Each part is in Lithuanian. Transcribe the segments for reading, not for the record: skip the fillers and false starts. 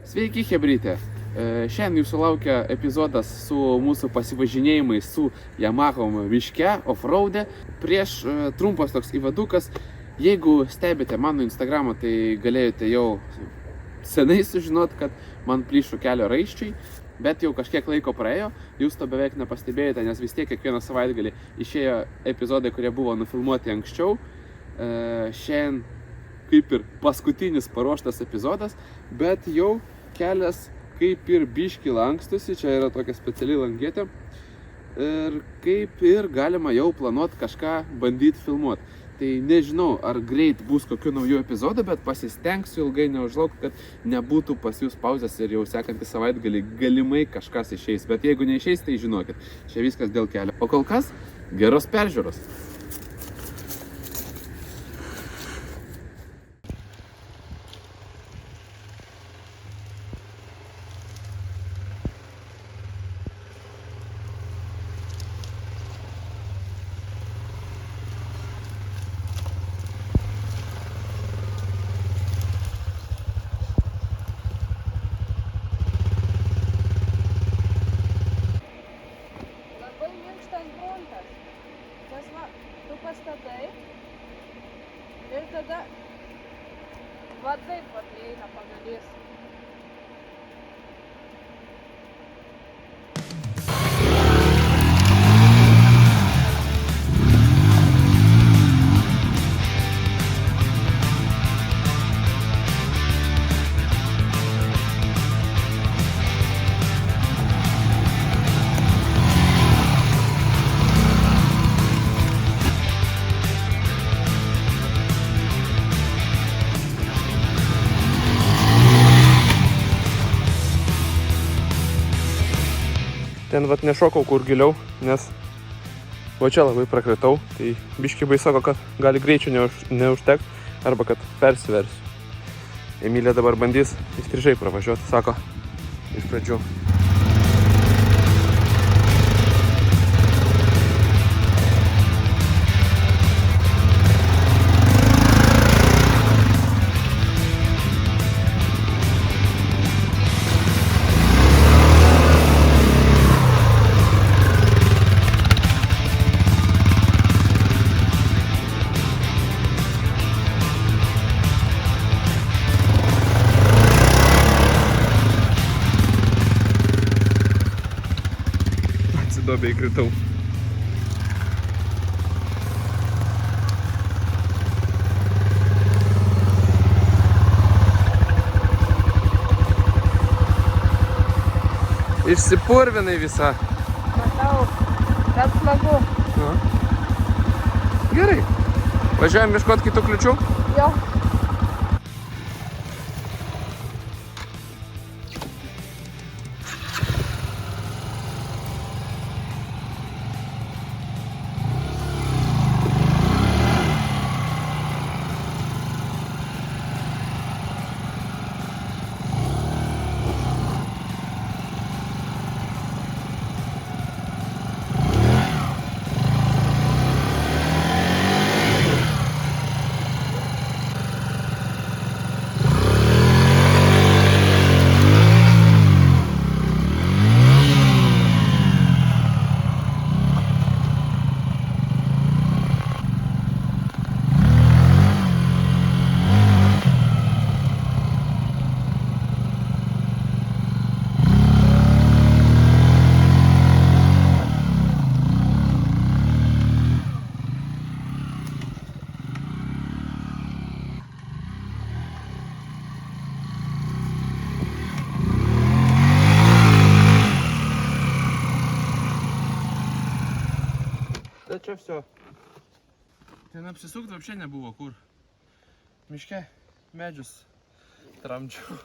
Sveiki, chebrytė. Šiandien jūsų laukia epizodas su mūsų pasivažinėjimais su Yamaha miške, off-road'e. Prieš trumpas toks įvadukas. Jeigu stebite mano Instagramą, tai galėjote jau senai sužinot, kad man plyšo kelio raiščiai, bet jau kažkiek laiko praėjo, jūs to beveik nepastebėjote, nes vis tiek kiekvieną savaitgalį išėjo epizodai, kurie buvo nufilmuoti anksčiau. Šiandien kaip ir paskutinis paruoštas epizodas, bet jau kelias kaip ir biški lankstusi, čia yra tokia speciali langėtė ir kaip ir galima jau planuoti kažką bandyti filmuoti. Tai nežinau, ar greit bus kokių naujų epizodų, bet pasistengsiu ilgai neužlaukti, kad nebūtų pas jūs pauzės ir jau sekantį savaitgalį galimai kažkas išeis. Bet jeigu neišeis, tai žinokit, čia viskas dėl kelio. O kol kas, geros peržiūros. Pastatai ir tada va taip vat eina pagalys. Ten vat nešokau kur giliau, nes va čia labai prakritau, tai biški baisoko, kad gali greičio neužtekt arba kad persiversiu. Emilija dabar bandys įstrižai pravažiuoti, sako, iš pradžių. Duobę įkritau. Išsipurvinai visą. Matau, bet smagu. Gerai. Važiuojam ieškoti kitų kliučių? Jo. Tai čia все. Ten apsisukti вообще nebuvo kur. Miške medžius tramdžiau.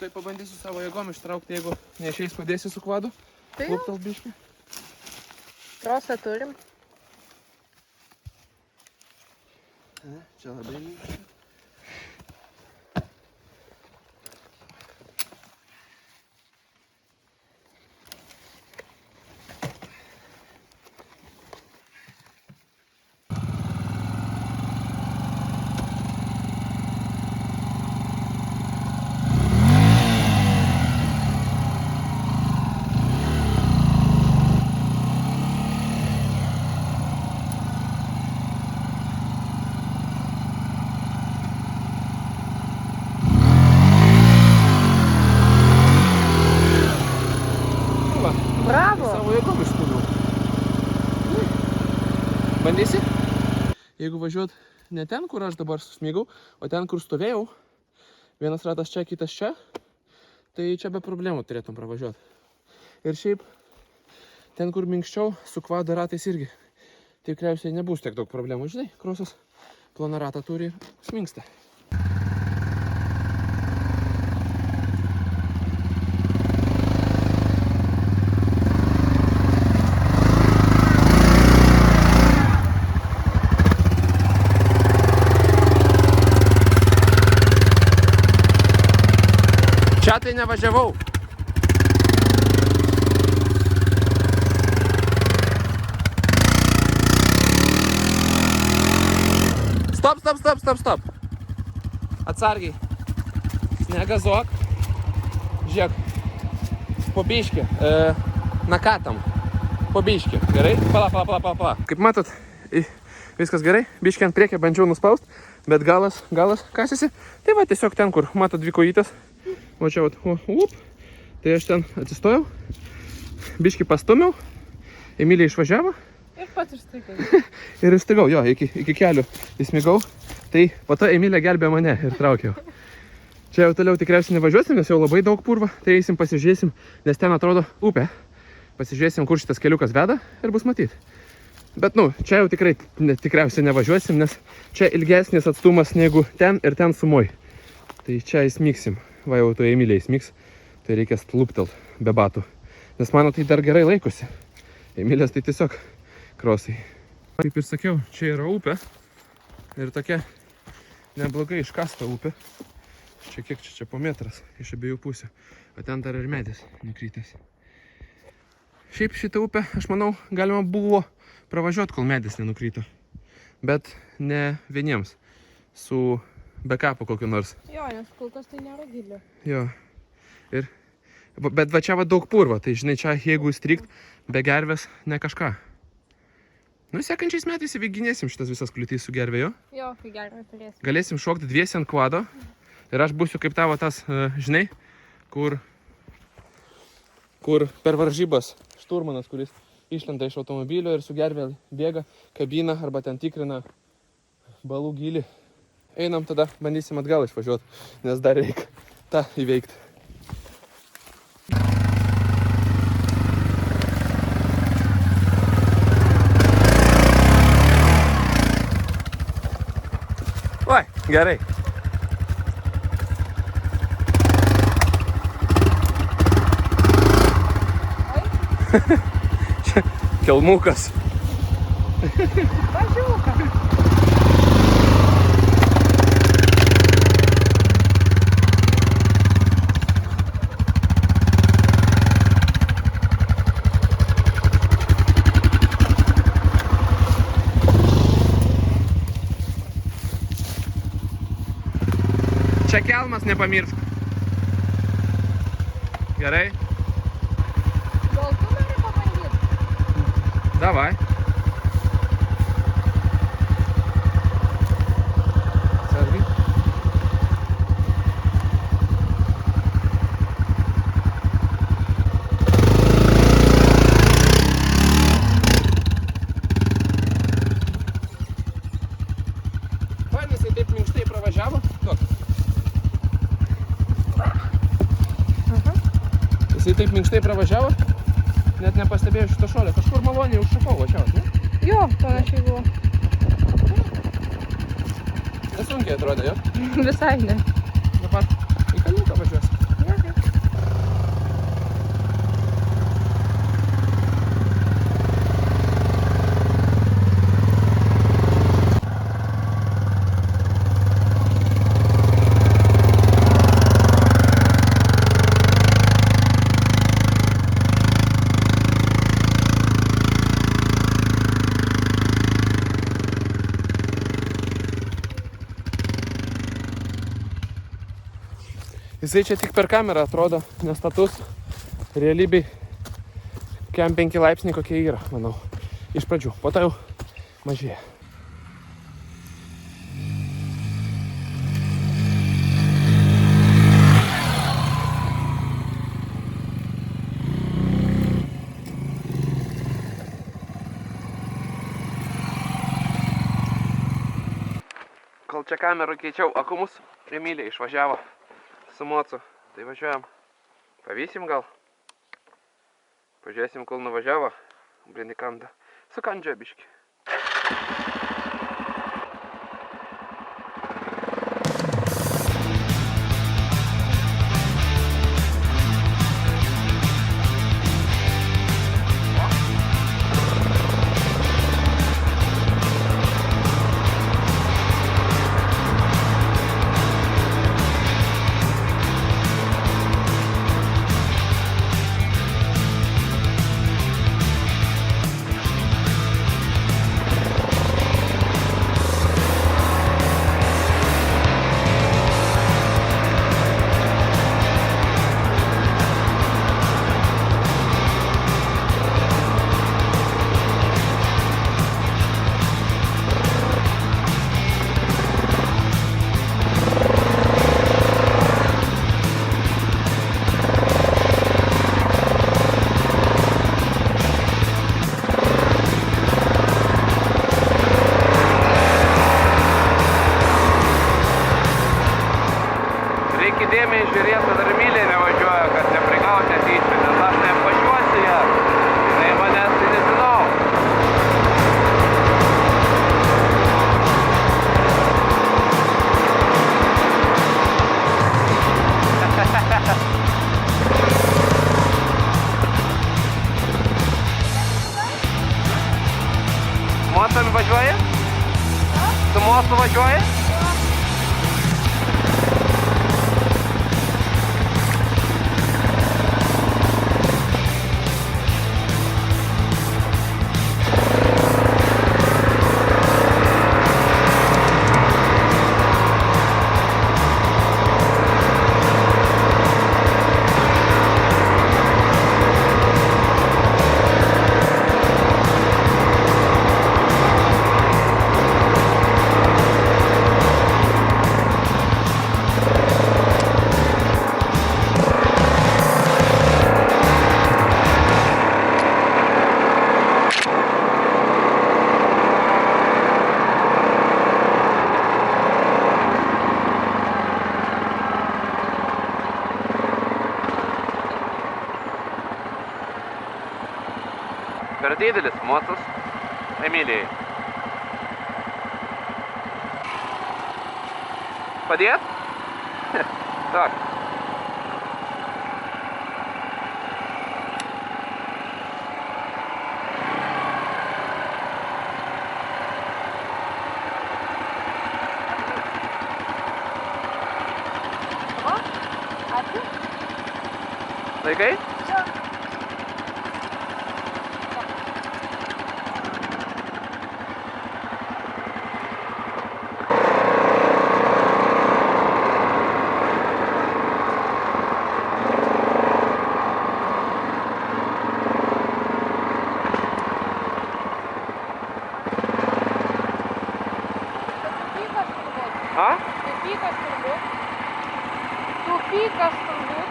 Tai pabandysiu savo jėgom ištraukti, jeigu neišeis padėsiu su kvadu. Tai Luptels biškį. trosą turim. Čia labai minkšta. pabandysi? Jeigu važiuot ne ten, kur aš dabar susmygau, o ten, kur stovėjau, vienas ratas čia, kitas čia, tai čia be problemų turėtum pravažiuoti. Ir šiaip, ten, kur minkščiau, su kvado ratais irgi tikriausiai nebus tiek daug problemų. Žinai, krosas ploną ratą turi ir sminksta. Čia tai nevažiavau. Stop. Atsargiai. Negazuok. Žiūrėk. Po biškį. Nakatam. Po biškį. Gerai? Pala. Kaip matot, viskas gerai. Biškį ant priekio bandžiau nuspaust, bet galas kasėsi. Tai va tiesiog ten, kur matot dvi kojytės. O čia vat, tai aš ten atsistojau, biškį pastumiau, Emilija išvažiavo. Ir pats išstrigau. Ir išstrigau, jo, iki kelių įsmigau. Tai po to Emilija gelbė mane ir traukiau. Čia jau toliau tikriausiai nevažiuosim, nes jau labai daug purva. Tai eisim, pasižiūrėsim, nes ten atrodo upė. Pasižiūrėsim, kur šitas keliukas veda ir bus matyti. Bet, čia jau tikrai tikriausiai nevažiuosim, nes čia ilgesnis atstumas negu ten ir ten sumoj. Tai čia įsmigsim. Va jau tu Emilija įsmigs, tai reikės luptelt be batų. Nes mano tai dar gerai laikosi. Emilijos tai tiesiog krosai. Kaip ir sakiau, čia yra upė. Ir tokia neblogai iškasta upė. Čia kiek čia po metras iš abiejų pusių. O ten dar ir medis nukrytęs. Šiaip šitą upę, aš manau, galima buvo pravažiuoti, kol medis nenukryto. Bet ne vieniems. Su backupu kokiu nors. Jo, nes kol kas tai nėra giliu. Jo. Bet va čia va daug purvo, tai žinai, čia jeigu įstrykt be gervės, ne kažką. Sekančiais metais įveiginėsim šitas visas kliūtys su gervė, jo? Jo, kai gervė turėsim. Galėsim šokti dviesi ant kvado. Ir aš būsiu kaip tavo tas, žinai, kur per varžybas šturmanas, kuris išlenda iš automobilio ir su gervė bėga, kabina arba ten tikrina balų gilį. Einam tada, bandysim atgal išvažiuoti, nes dar reikia tą įveikti. Oi, gerai. Čia kelmukas. Važiuoka. Čia kelmas nepamiršk. Gerai? Gal tu nori pabandyti? Davai. Sargiai. Jisai taip minkštai pravažiavo. Jisai taip minkštai pravažiavo, net nepastebėjau šito šolio. Kažkur maloniai užšokau, važiavot, ne? Jo, panašiai buvo. Nesunkiai atrodė, jo? Visai ne. Dabar į kalniuką važiuosi. Jisai čia tik per kamerą atrodo nestatus, realybėj kem 5 laipsniai kokie yra, manau, iš pradžių, po to jau mažėja. kamerą keičiau akumus. Emilija išvažiavo su mocu. Tai važiuojam. Pavysim gal. Pažiūrėsim, kol nuvažiavo. Blin į kandą. Sukandžia biškį. Reikia dėmiai žiūrėti, kad dar Emilija nevažiuoja, kad neprigauti netyčia, nes aš neapvažiuosiu ją. Tai manęs tai nežinau. Motam važiuoja? Su mostu važiuoja? Per didelis mocas Emilijai. Padėt? Tak. Ačiū. Laikai? A? Tupikas turbūt. Tupikas turbūt.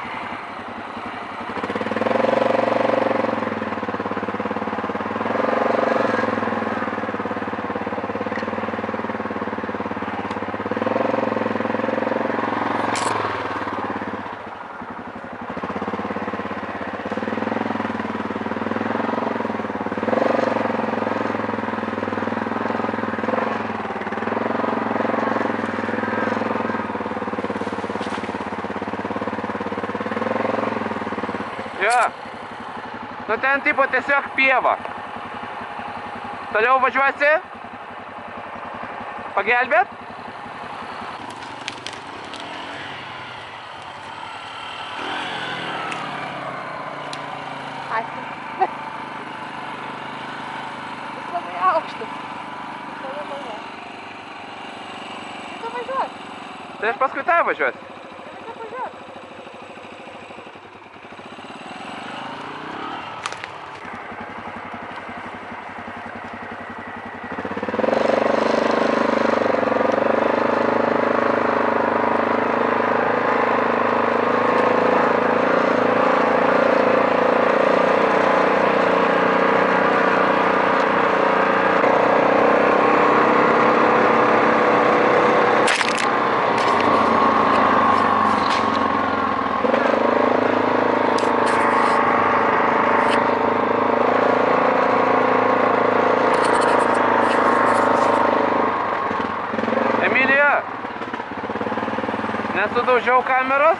Jo. Nu ten tipo tiesiog pieva. Toliau važiuosi? Pagelbėt? Ačiū. Jis labai aukštas. Jis labai mažas. Reikia važiuoti. Tai aš paskui tave važiuosiu. Reikia važiuoti. Nesudaužiau kameros?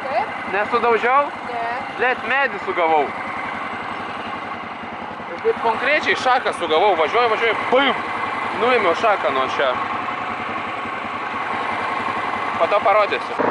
Kaip? Nesudaužiau? Ne. Blet, medį sugavau. Ir taip konkrečiai šaką sugavau, važiuoju, bum! Nuėmiau šaką nuo čia. Po to parodysiu.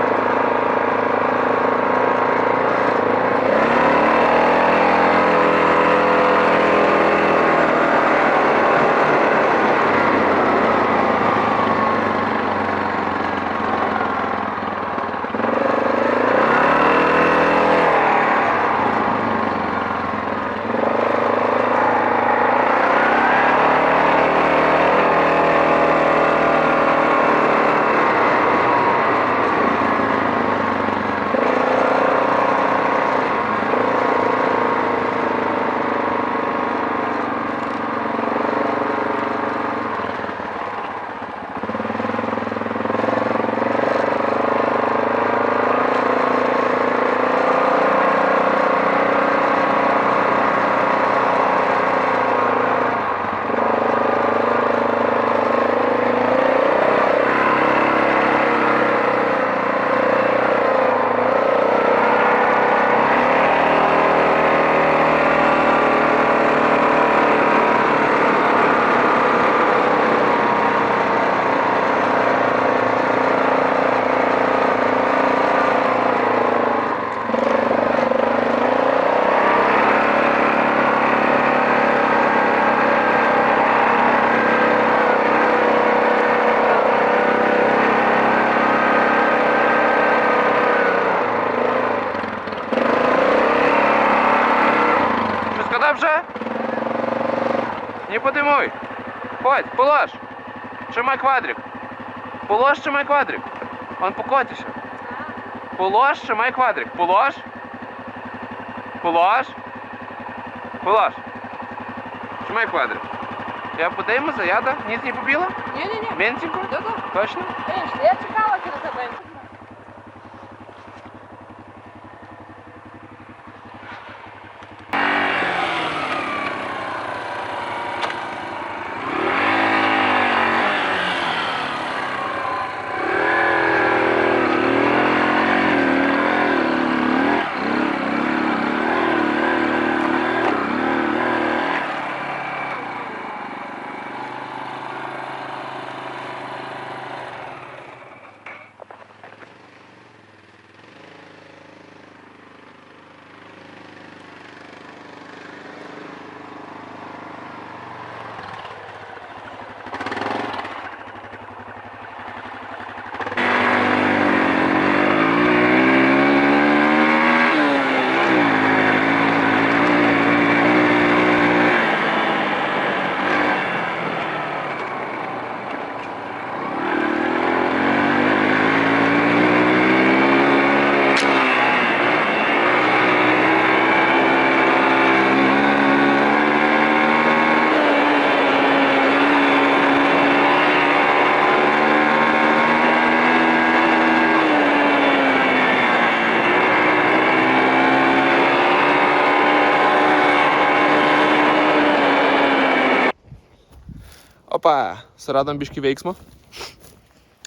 Dobrze? Nie podejmuj. Chodź, poложь. Trzymaj kwadryk. Положь, trzymaj kwadryk. On покоти się. Положь, trzymaj kwadryk. Положь. Положь. Положь. Trzymaj kwadryk. Я подейму, заяда. Ніс не побіла? Ні. Менценько? Да. Точно? Конечно, я чекала через тебе. Opa, suradom biškį veiksmo.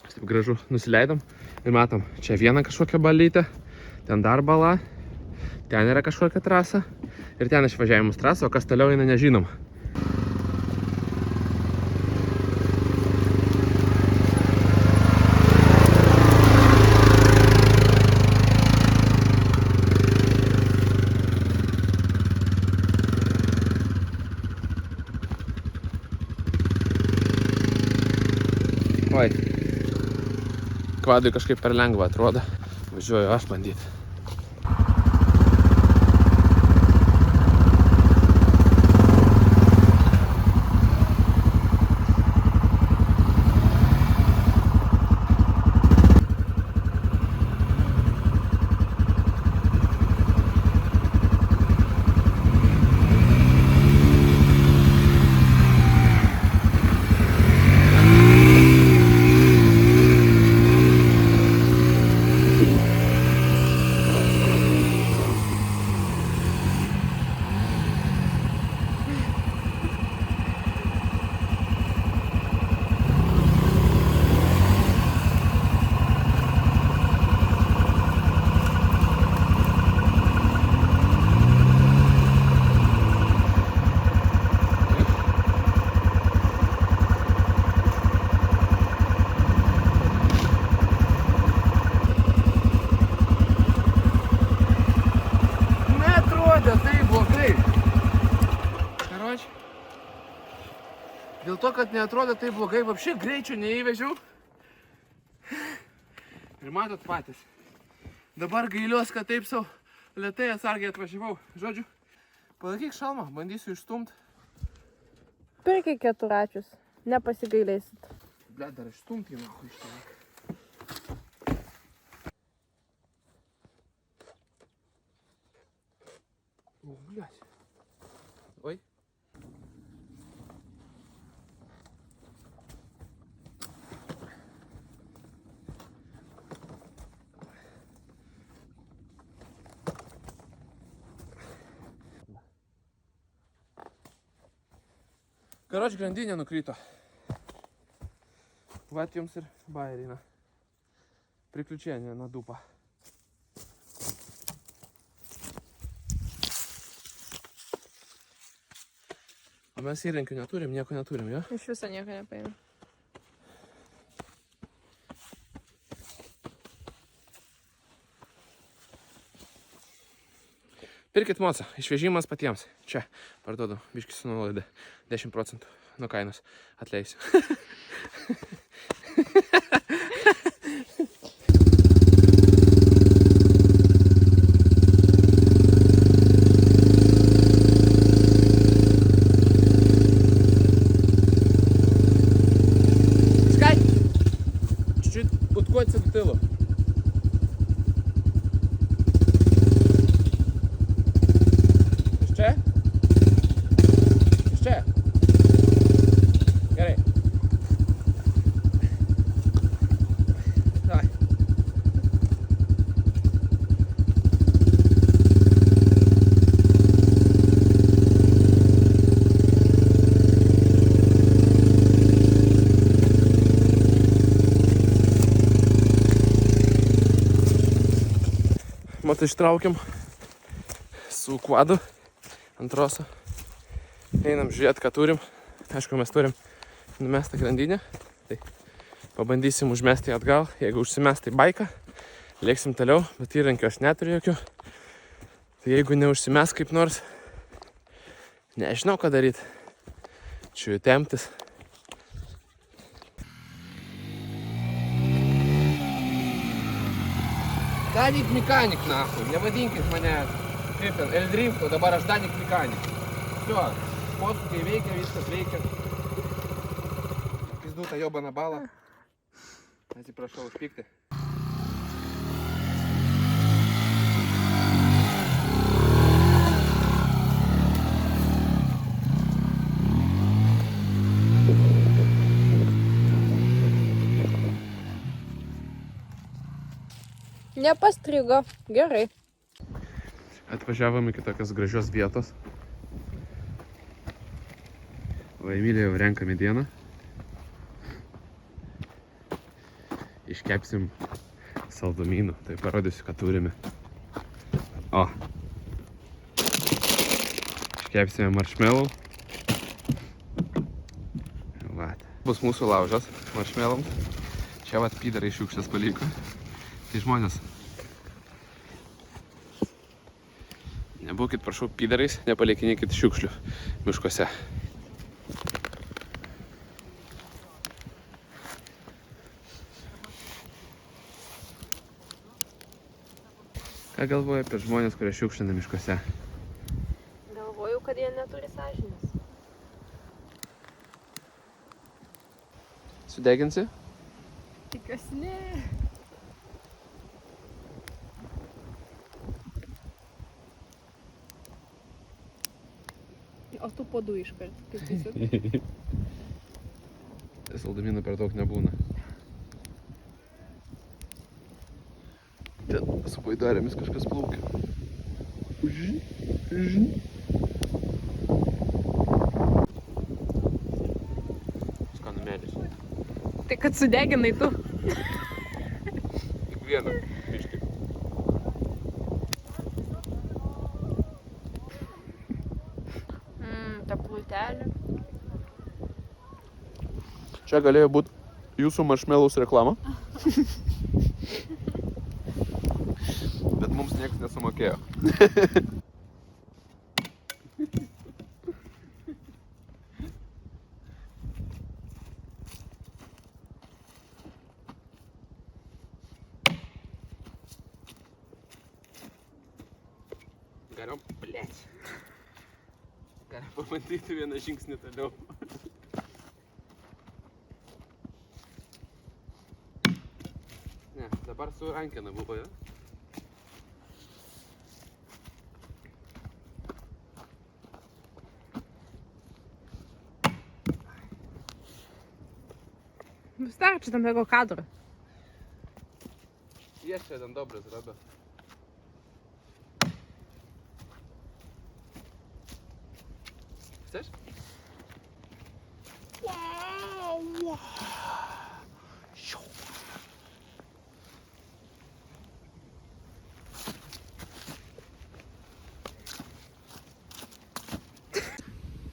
Taip gražu nusileidom ir matom, čia viena kažkokia balytė, ten dar bala, ten yra kažkokia trasa ir ten išvažiavimus trasa, o kas toliau eina nežinom. Oi, kvadui kažkaip per lengva atrodo. Važiuoju aš bandyti. Dėl to, kad neatrodo taip blogai, vapšė greičio neįvežiau. Ir matot patys. Dabar gailiuos, kad taip savo lėtai atsargiai atvažiavau. Žodžiu, palaikyk šalmą, bandysiu išstumti. Pirkit keturračius, nepasigailėsit. Ble, dar išstumti į nahu iš tavęs. O, blėt. Oi. Karoč, grandinė nukrito. Vat jums ir bairina. Приключение на дупа. O mes įrankių neturim, nieko neturim, jo? Iš viso nieko nepaėmė. Pirkit mocą, išvežimas patiems. Čia parduodu, biškį su nuolaida. 10% nuo kainos atleisiu. Скай! Чуть-чуть подкоться до тилу. Ще? Ще? Гери. Давай. Mat ištraukiam su kvadu ant troso. Einam žiūrėti, ką turim. Aišku, mes turim numestą grandinę. Tai pabandysim užmesti atgal. Jeigu užsimes, tai baiką. Lėksim toliau, bet įrankio aš neturiu jokių. Tai jeigu neužsimes kaip nors, nežinau, ką daryti. Čia jų temptis. Danik mekanik, nahui, nevadinkit mane kaip ten, Eldrift, o dabar aš Danik mekanik. Всё, posūkiai veikia, viskas veikia. Pizdu tą jobaną balą. Atsiprašau už pyktį. Nepastrigo. Gerai. Atvažiavom iki tokios gražios vietos. Va, Emilija jau renka medieną. Iškepsim saldumynų, tai parodysiu, ką turime. O. Iškepsime marshmallow. Vat. Bus mūsų laužas marshmallow. Čia vat pydarai šiukšlės paliko. Tai žmonės. Nebūkit, prašau, pydarais, nepalikinėkit šiukšlių miškuose. Ką galvoji apie žmonės, kurie šiukšlina miškuose? Galvoju, kad jie neturi sąžinės. Sudeginsi? Tikiuosi ne. O tų podų iškart, kaip tiesiog. Saldumynų per daug nebūna. Ten su baidarėmis kažkas plaukia. Skanų medis. Tai kad sudeginai tu. Tik vieną biškį. Ta plutelė. Čia galėjo būti jūsų marshmallows reklama. Bet mums niekas nesumokėjo. Galim, blėt. Galim pabandyti vieną žingsnį toliau. Ne, dabar su rankena buvo, jo? Wystarczy tam tego kadru. Jeszcze jeden dobry zrobię. Chcesz?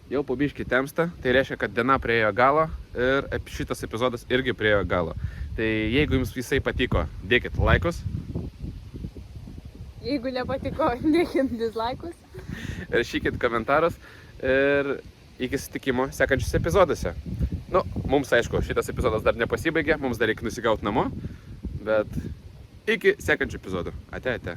Jau po biškį temsta, tai reiškia, kad diena priejo galo ir šitas epizodas irgi priejo galo. Tai jeigu jums visai patiko, dėkit laikus. Jeigu nepatiko, dėkit dislaikus. Rašykit komentarus ir iki susitikimo sekančiuose epizoduose. Nu, mums aišku, šitas epizodas dar nepasibaigė, mums dar reikia nusigauti namo, bet iki sekančių epizodų. Ate, ate.